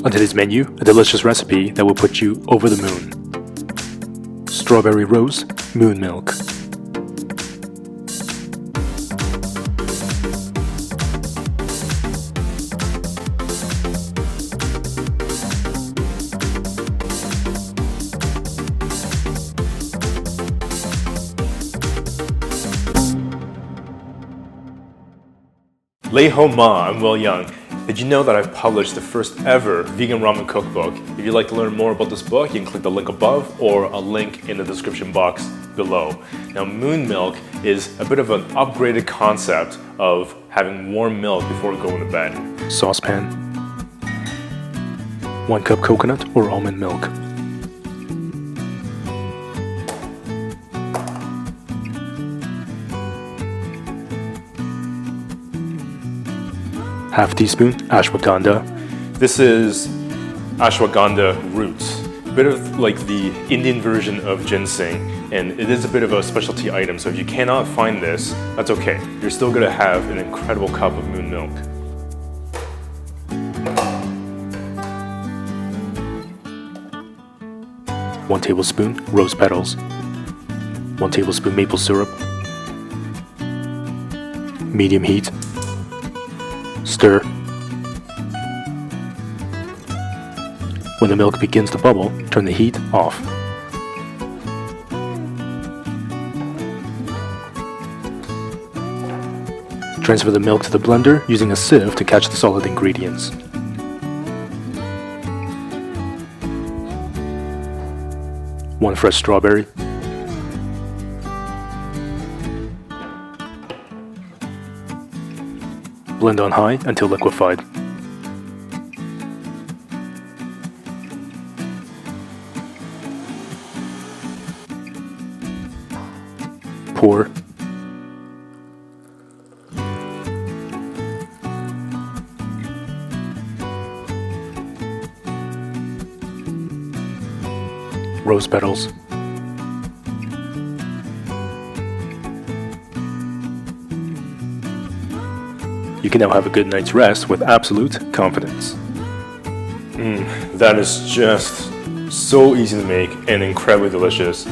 On today's menu, a delicious recipe that will put you over the moon. Strawberry rose moon milk. Lei Ho Ma, I'm Will Young. Did you know that I've published the first ever vegan ramen cookbook? If you'd like to learn more about this book, you can click the link above or a link in the description box below. Now, moon milk is a bit of an upgraded concept of having warm milk before going to bed. Saucepan. 1 cup coconut or almond milk. Half teaspoon ashwaganda. This is ashwaganda roots, a bit of like the Indian version of ginseng, and it is a bit of a specialty item, so if you cannot find this, that's okay. You're still going to have an incredible cup of moon milk. One tablespoon rose petals. 1 tablespoon maple syrup. Medium heat. Stir. When the milk begins to bubble, turn the heat off. Transfer the milk to the blender using a sieve to catch the solid ingredients. One fresh strawberry. Blend on high until liquefied. Pour. Rose petals. You can now have a good night's rest with absolute confidence. That is just so easy to make and incredibly delicious.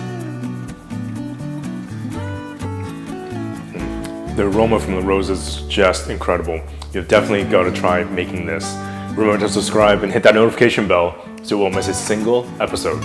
The aroma from the roses is just incredible. You've definitely got to try making this. Remember to subscribe and hit that notification bell so you won't miss a single episode.